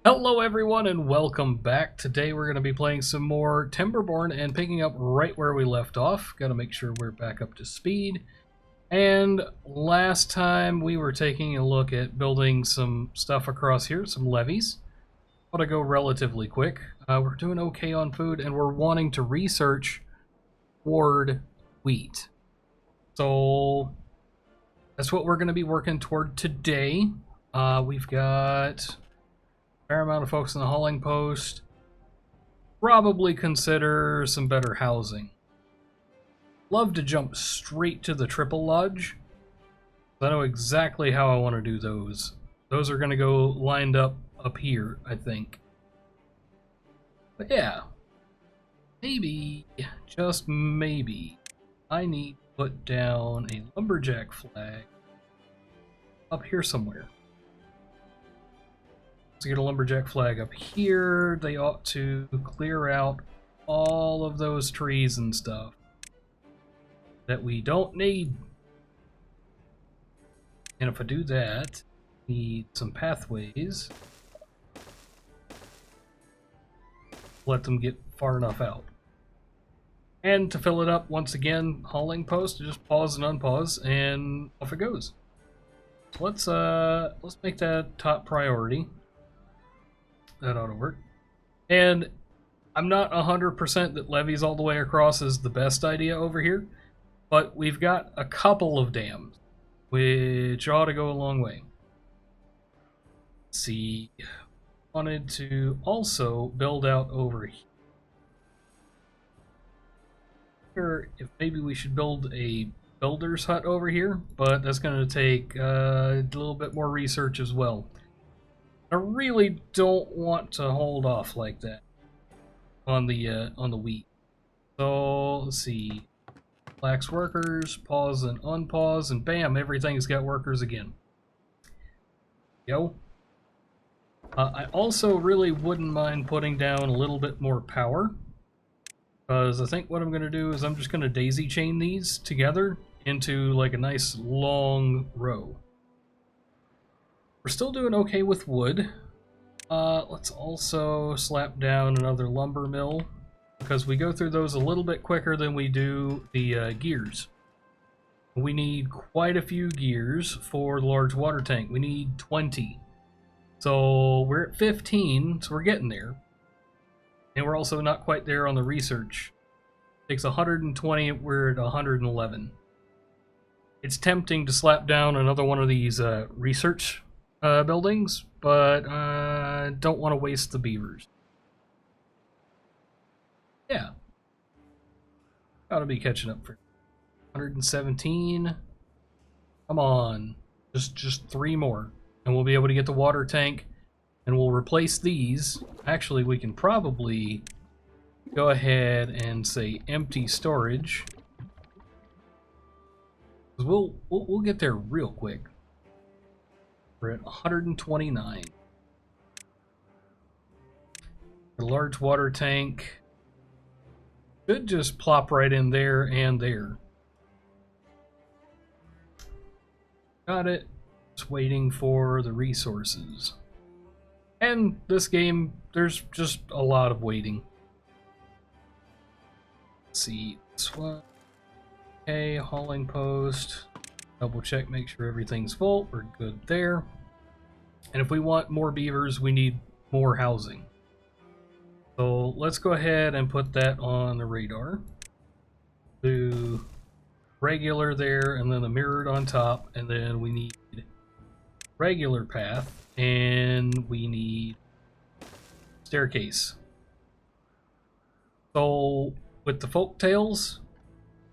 Hello everyone and welcome back. Today we're going to be playing some more Timberborn and picking up right where we left off. Got to make sure we're back up to speed. And last time we were taking a look at building some stuff across here, some levees. Ought to go relatively quick. We're doing okay on food and we're wanting to research toward wheat. So that's what we're going to be working toward today. We've got fair amount of folks in the hauling post. Probably consider some better housing. Love to jump straight to the triple lodge. I know exactly how I want to do those. Those are going to go lined up here, I think. But yeah, maybe, just maybe, I need to put down a lumberjack flag up here somewhere. To get a lumberjack flag up here, they ought to clear out all of those trees and stuff that we don't need. And if I do that, need some pathways. Let them get far enough out. And to fill it up, once again, hauling post, just pause and unpause, and off it goes. So let's make that top priority. That ought to work. And I'm not 100% that levees all the way across is the best idea over here, but we've got a couple of dams, which ought to go a long way. Let's see, wanted to also build out over here. If maybe we should build a builder's hut over here, but that's going to take a little bit more research as well. I really don't want to hold off like that on the wheat. So let's see, flax workers, pause and unpause, and bam, everything's got workers again. Yo. I also really wouldn't mind putting down a little bit more power, because I think what I'm going to do is I'm just going to daisy chain these together into like a nice long row. We're still doing okay with wood. Let's also slap down another lumber mill, because we go through those a little bit quicker than we do the gears. We need quite a few gears for the large water tank. We need 20. So we're at 15, so we're getting there. And we're also not quite there on the research. It takes 120, we're at 111. It's tempting to slap down another one of these research buildings, but don't want to waste the beavers. Yeah. Gotta be catching up for 117. Come on. Just 3 more. And we'll be able to get the water tank. And we'll replace these. Actually, we can probably go ahead and say empty storage. We'll get there real quick. We're at 129. The large water tank should just plop right in there and there. Got it. Just waiting for the resources. And this game, there's just a lot of waiting. Let's see, this one. Okay, hauling post. Double check, make sure everything's full. We're good there. And if we want more beavers, we need more housing. So let's go ahead and put that on the radar. Do regular there, and then a mirrored on top, and then we need regular path, and we need staircase. So with the folk tales,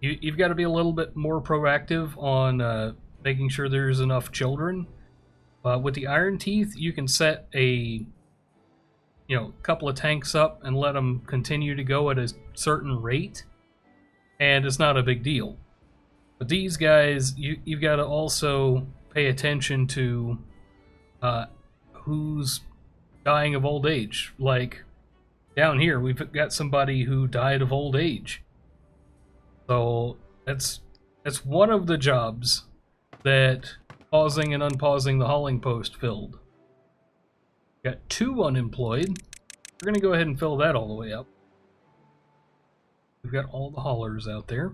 you've got to be a little bit more proactive on making sure there's enough children. With the iron teeth, you can set a couple of tanks up and let them continue to go at a certain rate, and it's not a big deal. But these guys, you've got to also pay attention to who's dying of old age. Like down here, we've got somebody who died of old age. So that's one of the jobs that pausing and unpausing the hauling post filled. Got 2 unemployed. We're going to go ahead and fill that all the way up. We've got all the haulers out there.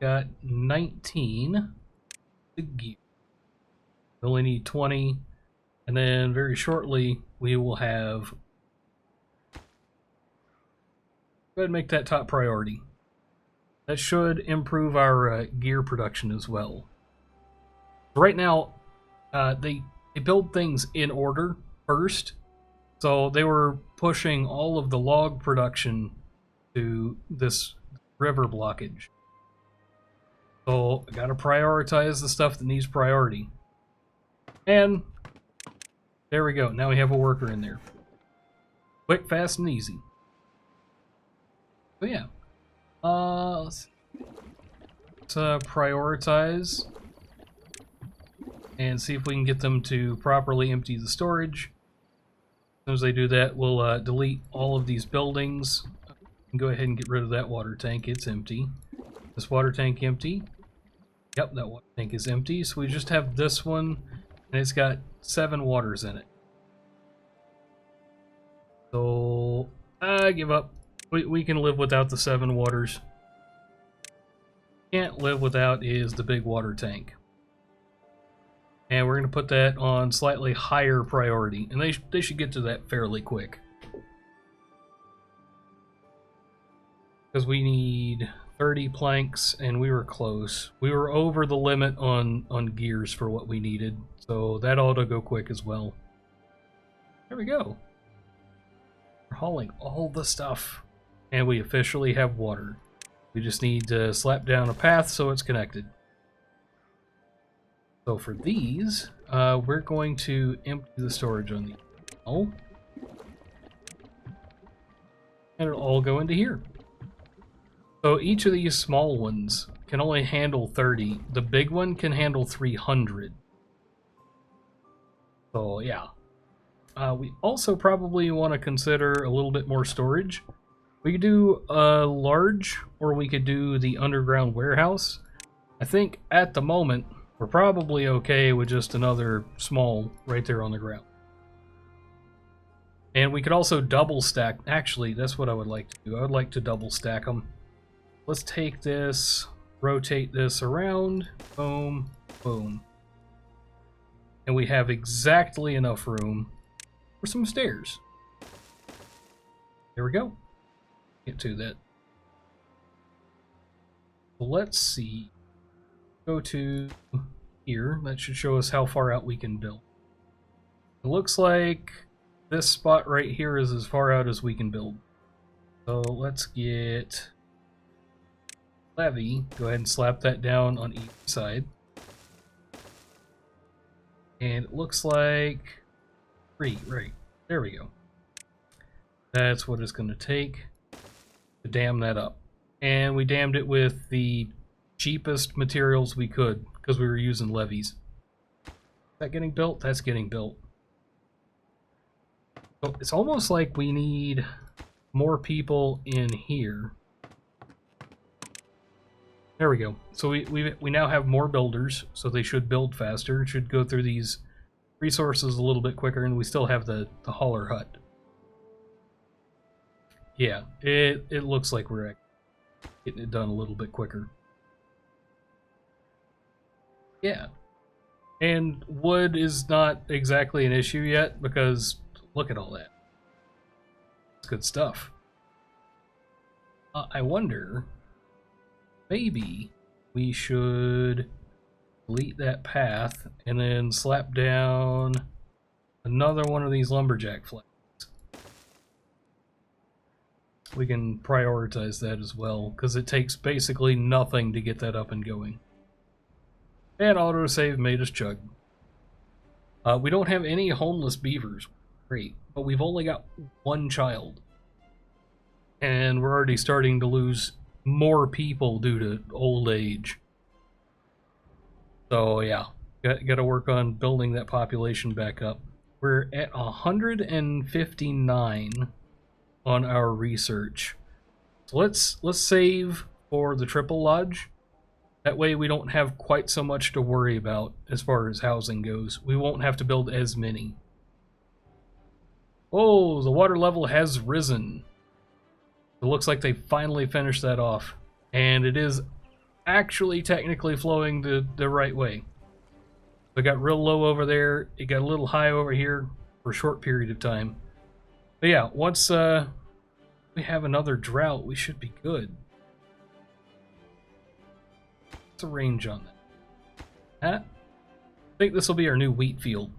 Got 19 the gear. We only need 20, and then very shortly we will have. Go ahead and make that top priority. That should improve our gear production as well. Right now, they build things in order first, so they were pushing all of the log production to this river blockage. So I gotta prioritize the stuff that needs priority. And there we go. Now we have a worker in there. Quick, fast, and easy. So yeah. Let's prioritize and see if we can get them to properly empty the storage. As soon as they do that, we'll delete all of these buildings. And go ahead and get rid of that water tank. It's empty. This water tank empty. Yep, that water tank is empty. So we just have this one, and it's got 7 waters in it. So I give up. We can live without the 7 waters. Can't live without is the big water tank. And we're going to put that on slightly higher priority. And they should get to that fairly quick. Because we need 30 planks, and we were close. We were over the limit on gears for what we needed. So that ought to go quick as well. There we go. We're hauling all the stuff. And we officially have water. We just need to slap down a path so it's connected. So for these, we're going to empty the storage on these. Oh. And it'll all go into here. So each of these small ones can only handle 30. The big one can handle 300. So yeah. We also probably want to consider a little bit more storage. We could do a large, or we could do the underground warehouse. I think at the moment, we're probably okay with just another small right there on the ground. And we could also double stack. Actually, that's what I would like to do. I would like to double stack them. Let's take this, rotate this around. Boom, boom. And we have exactly enough room for some stairs. There we go. Get to that. Let's see. Go to here. That should show us how far out we can build. It looks like this spot right here is as far out as we can build. So let's get levee. Go ahead and slap that down on each side. And it looks like 3, right. There we go. That's what it's going to take to dam that up. And we dammed it with the cheapest materials we could because we were using levees. Is that getting built? That's getting built. So it's almost like we need more people in here. There we go. So we now have more builders, so they should build faster. Should go through these resources a little bit quicker, and we still have the hauler hut. Yeah, it looks like we're getting it done a little bit quicker. Yeah. And wood is not exactly an issue yet, because look at all that. It's good stuff. I wonder, maybe we should delete that path and then slap down another one of these lumberjack flags. We can prioritize that as well, because it takes basically nothing to get that up and going. And autosave made us chug. We don't have any homeless beavers. Great. But we've only got 1 child. And we're already starting to lose more people due to old age. So yeah, got to work on building that population back up. We're at 159 on our research. So let's save for the triple lodge. That way we don't have quite so much to worry about as far as housing goes. We won't have to build as many. Oh, the water level has risen. It looks like they finally finished that off. And it is actually technically flowing the right way. So it got real low over there. It got a little high over here for a short period of time. But yeah, once we have another drought, we should be good. What's the range on that? I think this will be our new wheat field.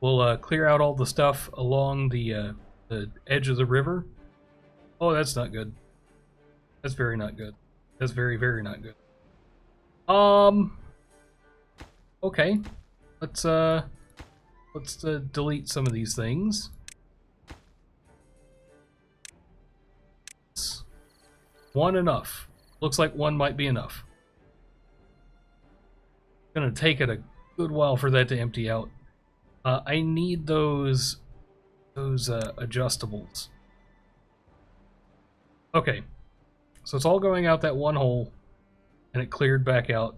We'll clear out all the stuff along the edge of the river. Oh, that's not good. That's very not good. That's very, very not good. Okay. Let's delete some of these things. One enough. Looks like one might be enough. It's gonna take it a good while for that to empty out. I need those adjustables. Okay, so it's all going out that one hole, and it cleared back out.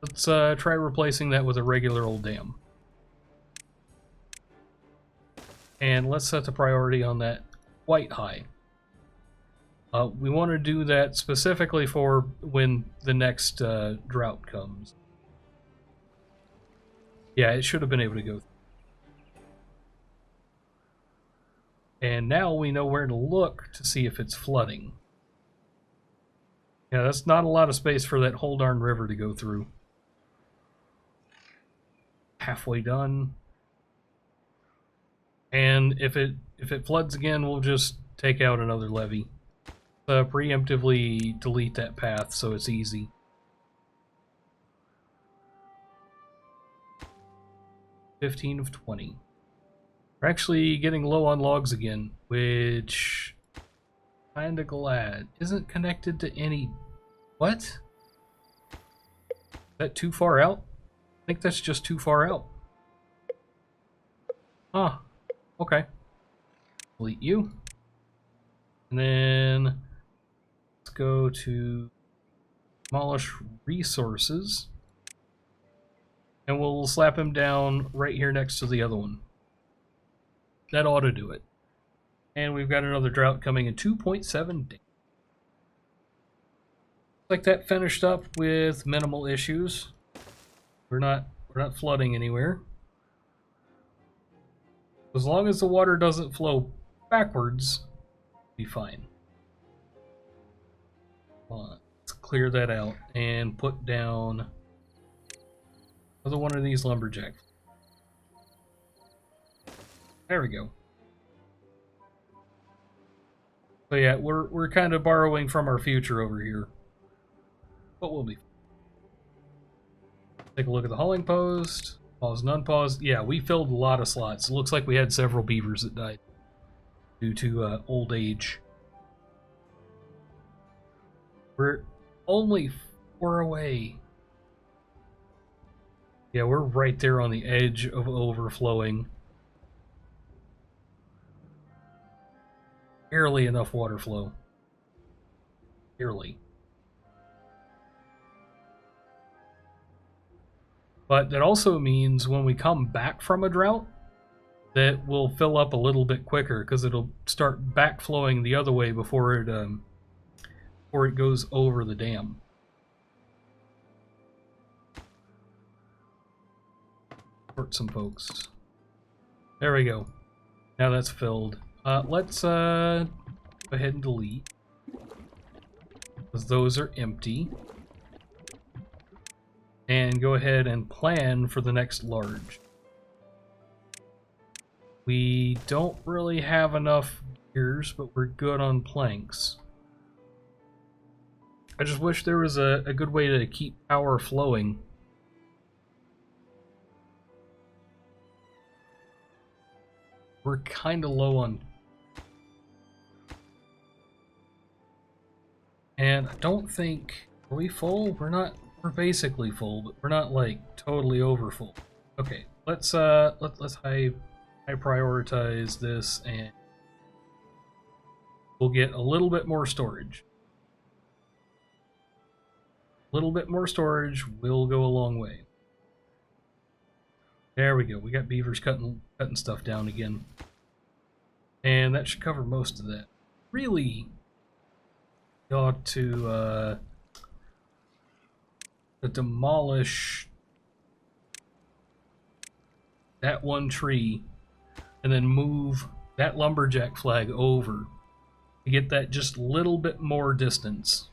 Let's try replacing that with a regular old dam. And let's set the priority on that quite high. We want to do that specifically for when the next drought comes. Yeah, it should have been able to go through. And now we know where to look to see if it's flooding. Yeah, that's not a lot of space for that whole darn river to go through. Halfway done. And if it floods again, we'll just take out another levee. Preemptively delete that path so it's easy. $15 of 20. We're actually getting low on logs again, which kinda glad. Isn't connected to any... What? Is that too far out? I think that's just too far out. Huh. Okay. Delete you. And then let's go to demolish resources. And we'll slap him down right here next to the other one. That ought to do it. And we've got another drought coming in 2.7 days. Like that finished up with minimal issues. We're not flooding anywhere. As long as the water doesn't flow backwards, we'll be fine. Let's clear that out and put down another one of these lumberjacks. There we go. So yeah, we're kind of borrowing from our future over here. But we'll be fine. Take a look at the hauling post. Pause and unpause. Yeah, we filled a lot of slots. It looks like we had several beavers that died due to old age. We're only 4 away. Yeah, we're right there on the edge of overflowing. Barely enough water flow. Barely. But that also means when we come back from a drought, that we'll fill up a little bit quicker because it'll start backflowing the other way before it goes over the dam. Support some folks. There we go. Now that's filled. Let's go ahead and delete, because those are empty. And go ahead and plan for the next large. We don't really have enough gears, but we're good on planks. I just wish there was a good way to keep power flowing. We're kind of low on... And I don't think... Are we full? We're not... We're basically full, but we're not like totally over full. Okay, let's high prioritize this, and we'll get a little bit more storage. little bit more storage will go a long way. There we go. We got beavers cutting stuff down again. And that should cover most of that. Really ought to demolish that one tree and then move that lumberjack flag over to get that just a little bit more distance.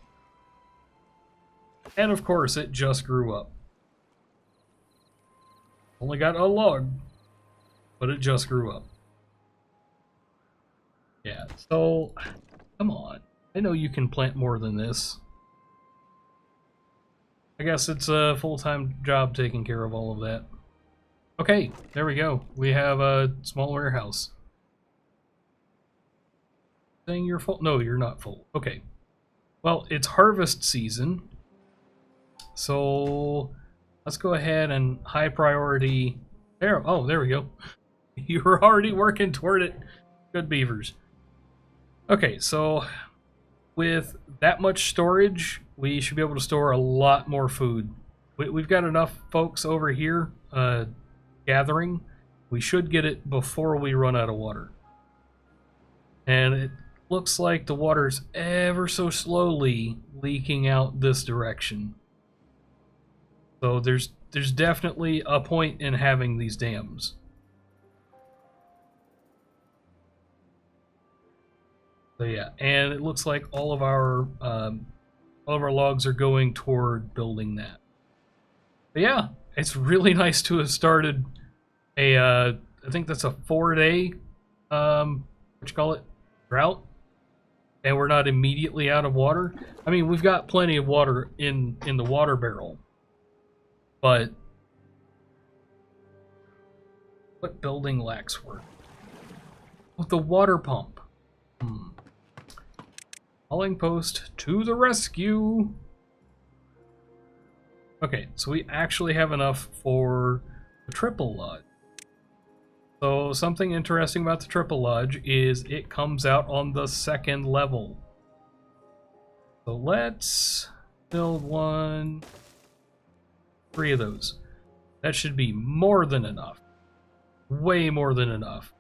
And of course, it just grew up. Only got a log, but it just grew up. Yeah, so, come on. I know you can plant more than this. I guess it's a full-time job taking care of all of that. Okay, there we go. We have a small warehouse. Saying you're full? No, you're not full. Okay. Well, it's harvest season. So let's go ahead and high priority. There. Oh, there we go. You were already working toward it. Good beavers. Okay, so with that much storage, we should be able to store a lot more food. We've got enough folks over here gathering. We should get it before we run out of water. And it looks like the water's ever so slowly leaking out this direction. So there's definitely a point in having these dams. So yeah, and it looks like all of our logs are going toward building that. But yeah, it's really nice to have started a I think that's a 4-day drought, and we're not immediately out of water. I mean, we've got plenty of water in the water barrel, but what building lacks work? With the water pump. Hauling post to the rescue. Okay, so we actually have enough for the triple lodge. So something interesting about the triple lodge is it comes out on the 2nd level. So let's build 3 of those. That should be more than enough. Way more than enough.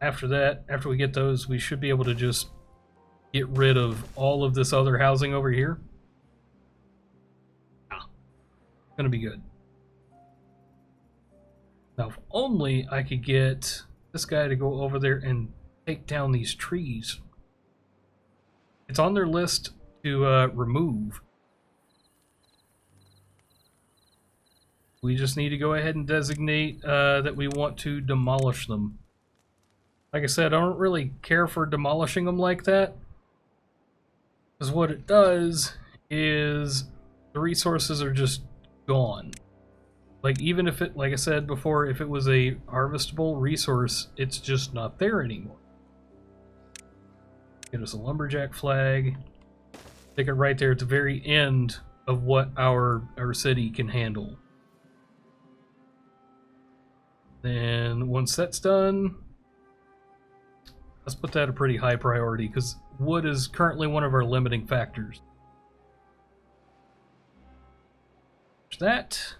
After that, after we get those, we should be able to just get rid of all of this other housing over here. Gonna be good. Now, if only I could get this guy to go over there and take down these trees. It's on their list to remove. We just need to go ahead and designate that we want to demolish them. Like I said, I don't really care for demolishing them like that, because what it does is the resources are just gone. Like, even if it, like I said before, if it was a harvestable resource, it's just not there anymore. Get us a lumberjack flag. Stick it right there at the very end of what our city can handle. Then once that's done, let's put that a pretty high priority, because wood is currently one of our limiting factors. That.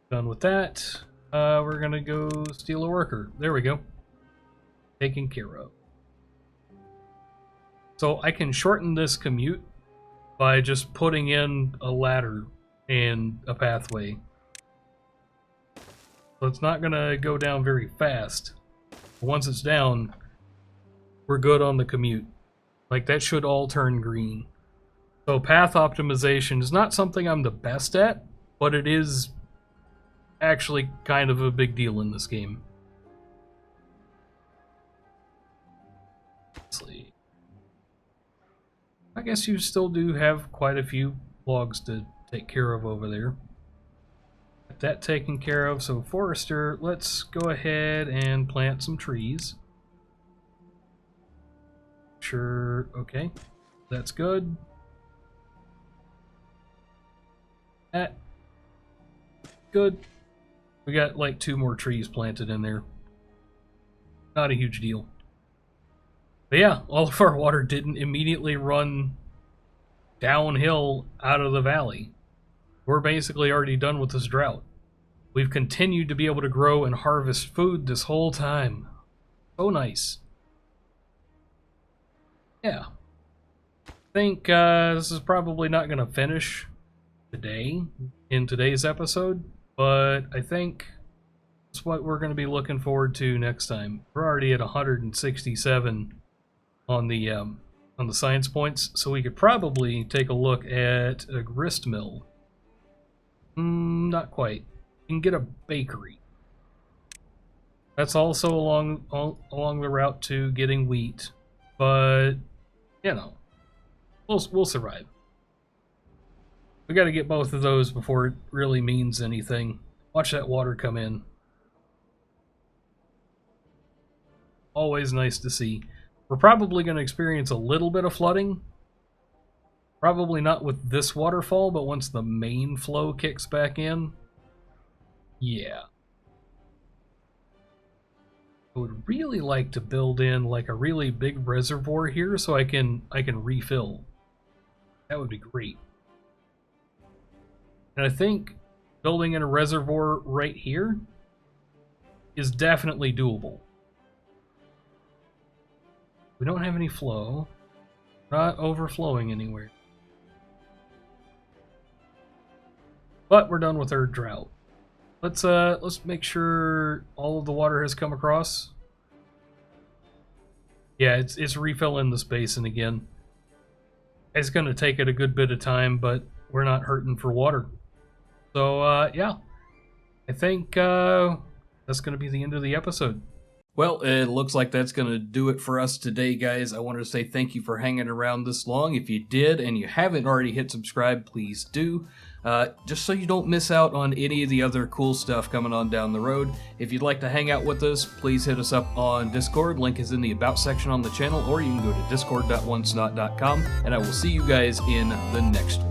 Done with that. We're gonna go steal a worker. There we go. Taken care of. So I can shorten this commute by just putting in a ladder and a pathway. So it's not gonna go down very fast. Once it's down, we're good on the commute. Like, that should all turn green. So path optimization is not something I'm the best at, but it is actually kind of a big deal in this game. Let's see. I guess you still do have quite a few logs to take care of over there. Get that taken care of. So forester, let's go ahead and plant some trees. Sure, okay. That's good. That good. We got like 2 more trees planted in there. Not a huge deal. But yeah, all of our water didn't immediately run downhill out of the valley. We're basically already done with this drought. We've continued to be able to grow and harvest food this whole time. So nice. Yeah. I think this is probably not going to finish today, in today's episode, but I think that's what we're going to be looking forward to next time. We're already at 167 on the science points, so we could probably take a look at a grist mill. Not quite. You can get a bakery. That's also along the route to getting wheat, but you know, we'll survive. We got to get both of those before it really means anything. Watch that water come in. Always nice to see. We're probably going to experience a little bit of flooding. Probably not with this waterfall, but once the main flow kicks back in, yeah. I would really like to build in like a really big reservoir here so I can refill. That would be great. And I think building in a reservoir right here is definitely doable. We don't have any flow. Not overflowing anywhere. But we're done with our drought. Let's make sure all of the water has come across. Yeah, it's refilling this basin again. It's going to take it a good bit of time, but we're not hurting for water. So yeah, I think that's going to be the end of the episode. Well, it looks like that's going to do it for us today, guys. I wanted to say thank you for hanging around this long. If you did and you haven't already hit subscribe, please do. Just so you don't miss out on any of the other cool stuff coming on down the road. If you'd like to hang out with us, please hit us up on Discord. Link is in the About section on the channel, or you can go to discord.wonsnot.com, and I will see you guys in the next one.